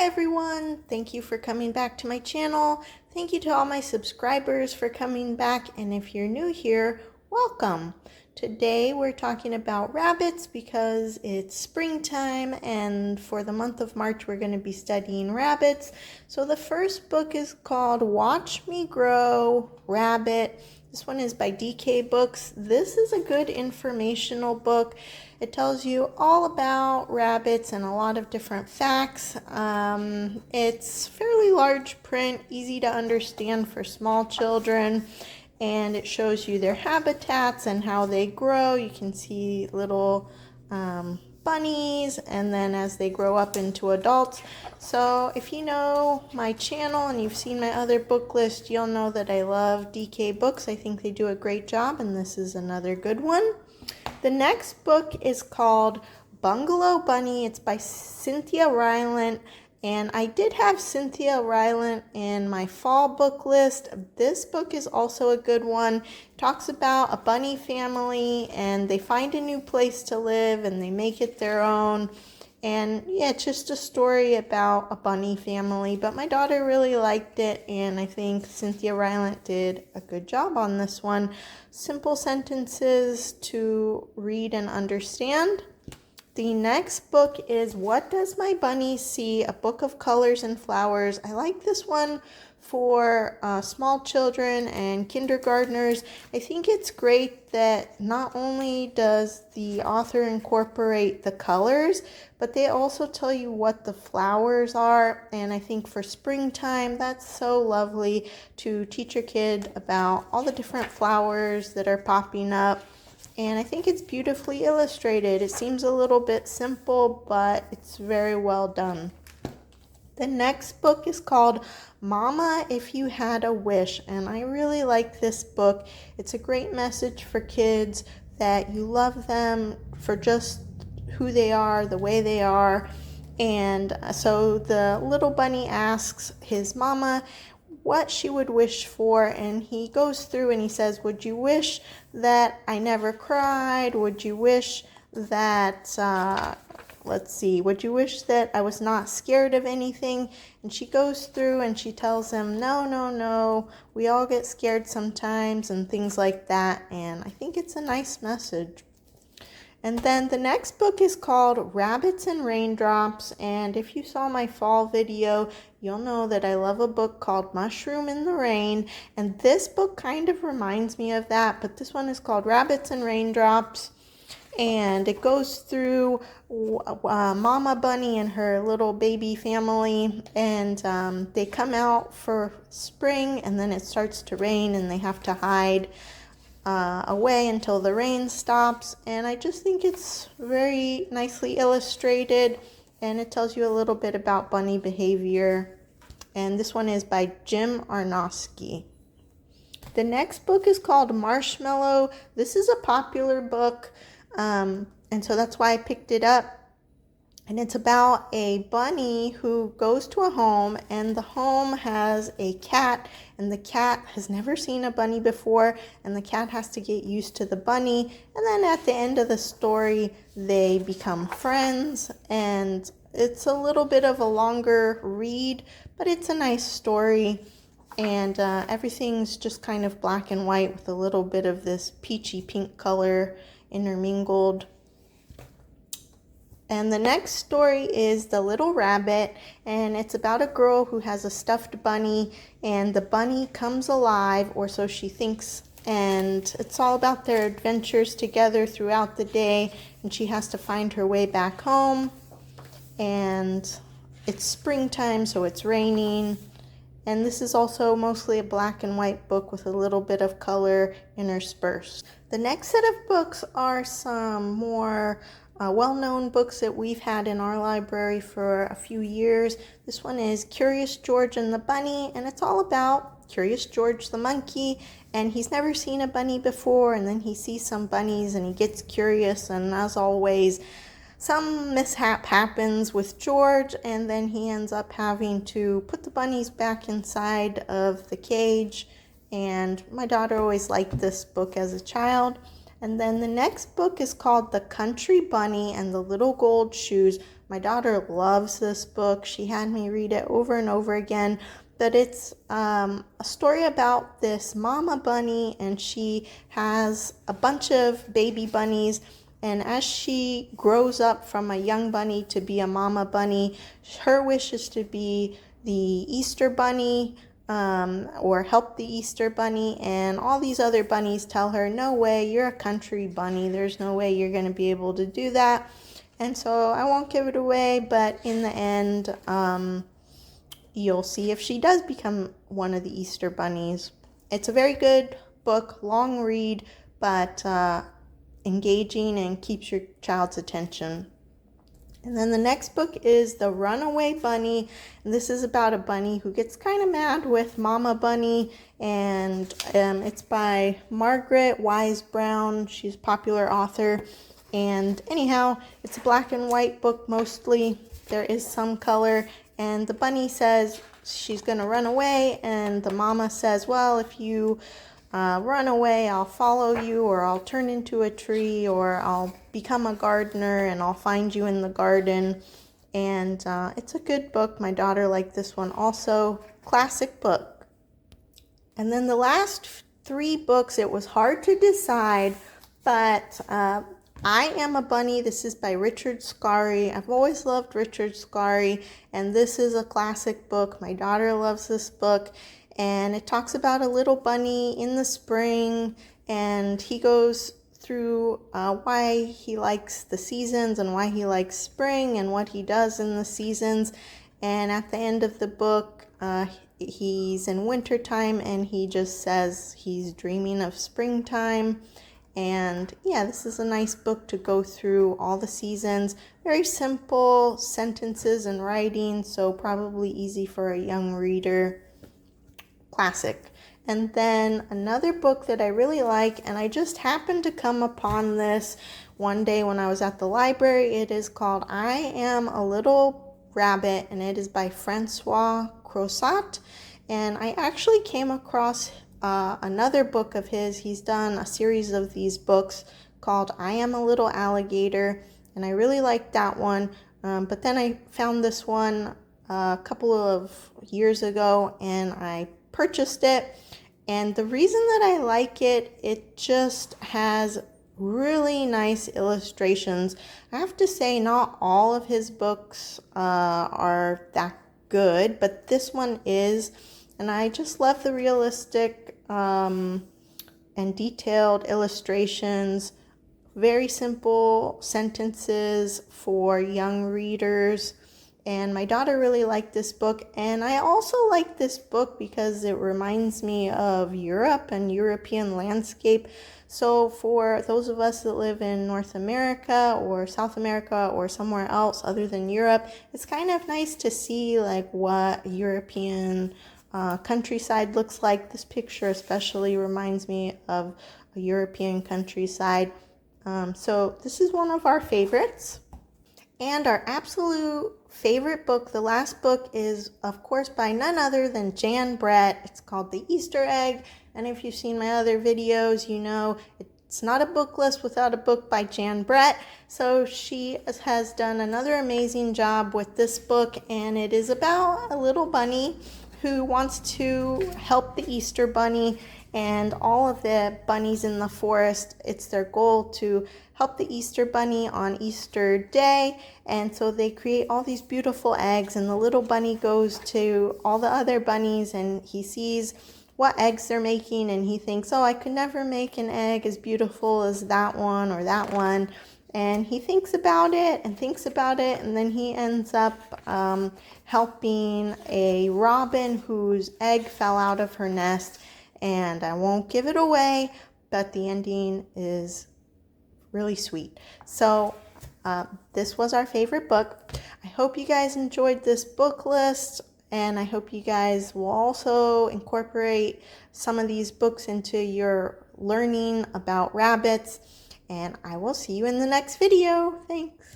everyone, thank you for coming back to my channel. Thank you to all my subscribers for coming back, and if you're new here, welcome. Today we're talking about rabbits because it's springtime, and for the month of March we're going to be studying rabbits. So the first book is called Watch Me Grow Rabbit. This one is by DK Books. This is a good informational book. It tells you all about rabbits and a lot of different facts. It's fairly large print, easy to understand for small children, and it shows you their habitats and how they grow. You can see little bunnies, and then as they grow up into adults. So if you know my channel and you've seen my other book list, you'll know that I love DK Books. I think they do a great job, and this is another good one. The next book is called Bungalow Bunny. It's by Cynthia Rylant, and I did have Cynthia Rylant in my fall book list. This book is also a good one. It talks about a bunny family, and they find a new place to live, and they make it their own. And yeah, it's just a story about a bunny family, but my daughter really liked it, and I think Cynthia Rylant did a good job on this one. Simple sentences to read and understand. The next book is What Does My Bunny See? A Book of Colors and Flowers. I like this one for small children and kindergartners. I think it's great that not only does the author incorporate the colors, but they also tell you what the flowers are. And I think for springtime, that's so lovely to teach your kid about all the different flowers that are popping up. And I think it's beautifully illustrated. It seems a little bit simple, but it's very well done. The next book is called Mama, If You Had a Wish, and I really like this book. It's a great message for kids that you love them for just who they are, the way they are. And so the little bunny asks his mama what she would wish for, and he goes through and he says, would you wish that I never cried? Would you wish that would you wish that I was not scared of anything? And she goes through and she tells him, no, we all get scared sometimes, and things like that. And I think it's a nice message. And then the next book is called Rabbits and Raindrops, and if you saw my fall video, you'll know that I love a book called Mushroom in the Rain, and this book kind of reminds me of that, but this one is called Rabbits and Raindrops, and it goes through Mama Bunny and her little baby family, and they come out for spring, and then it starts to rain, and they have to hide away until the rain stops. And I just think it's very nicely illustrated, and it tells you a little bit about bunny behavior. And this one is by Jim Arnowski. The next book is called Marshmallow. This is a popular book, and so that's why I picked it up. And it's about a bunny who goes to a home, and the home has a cat, and the cat has never seen a bunny before, and the cat has to get used to the bunny. And then at the end of the story, they become friends, and it's a little bit of a longer read, but it's a nice story. And everything's just kind of black and white with a little bit of this peachy pink color intermingled. And the next story is The Little Rabbit, and it's about a girl who has a stuffed bunny, and the bunny comes alive, or so she thinks, and it's all about their adventures together throughout the day, and she has to find her way back home. And it's springtime, so it's raining, and this is also mostly a black and white book with a little bit of color interspersed. The next set of books are some more well-known books that we've had in our library for a few years. This one is Curious George and the Bunny, and it's all about Curious George the monkey, and he's never seen a bunny before, and then he sees some bunnies and he gets curious, and as always, some mishap happens with George, and then he ends up having to put the bunnies back inside of the cage. And my daughter always liked this book as a child. And then the next book is called The Country Bunny and the Little Gold Shoes My daughter loves this book. She had me read it over and over again. But it's a story about this mama bunny, and she has a bunch of baby bunnies. And as she grows up from a young bunny to be a mama bunny, her wish is to be the Easter bunny, or help the Easter bunny. And all these other bunnies tell her, no way, you're a country bunny. There's no way you're going to be able to do that. And so I won't give it away, but in the end, you'll see if she does become one of the Easter bunnies. It's a very good book, long read, but engaging and keeps your child's attention. And then the next book is The Runaway Bunny. And this is about a bunny who gets kind of mad with Mama Bunny. And it's by Margaret Wise Brown. She's a popular author. And anyhow, it's a black and white book mostly. There is some color. And the bunny says she's going to run away. And the mama says, well, if you run away, I'll follow you, or I'll turn into a tree, or I'll become a gardener and I'll find you in the garden. And it's a good book. My daughter liked this one also. Classic book. And then the last 3 books, it was hard to decide, but I Am a Bunny. This is by Richard Scarry. I've always loved Richard Scarry, and this is a classic book. My daughter loves this book, and it talks about a little bunny in the spring, and he goes through why he likes the seasons and why he likes spring and what he does in the seasons. And at the end of the book, he's in wintertime, and he just says he's dreaming of springtime. And yeah, this is a nice book to go through all the seasons. Very simple sentences and writing, so probably easy for a young reader. Classic. And then another book that I really like, and I just happened to come upon this one day when I was at the library. It is called I Am a Little Rabbit, and it is by Francois Croissat. And I actually came across another book of his. He's done a series of these books called I Am a Little Alligator, and I really liked that one. But then I found this one a couple of years ago, and I purchased it. And the reason that I like it, it just has really nice illustrations. I have to say, not all of his books are that good, but this one is. And I just love the realistic and detailed illustrations, very simple sentences for young readers. And my daughter really liked this book. And I also like this book because it reminds me of Europe and European landscape. So for those of us that live in North America or South America or somewhere else other than Europe, it's kind of nice to see like what European countryside looks like. This picture especially reminds me of a European countryside. So this is one of our favorites. And our absolute favorite book, the last book, is of course by none other than Jan Brett. It's called The Easter Egg. And if you've seen my other videos, you know it's not a book list without a book by Jan Brett. So she has done another amazing job with this book, and it is about a little bunny who wants to help the Easter bunny and all of the bunnies in the forest. It's their goal to help the Easter bunny on Easter Day. And so they create all these beautiful eggs, and the little bunny goes to all the other bunnies and he sees what eggs they're making, and he thinks, oh, I could never make an egg as beautiful as that one or that one. And he thinks about it and thinks about it, and then he ends up helping a robin whose egg fell out of her nest. And I won't give it away, but the ending is really sweet. So this was our favorite book. I hope you guys enjoyed this book list, and I hope you guys will also incorporate some of these books into your learning about rabbits. And I will see you in the next video. Thanks.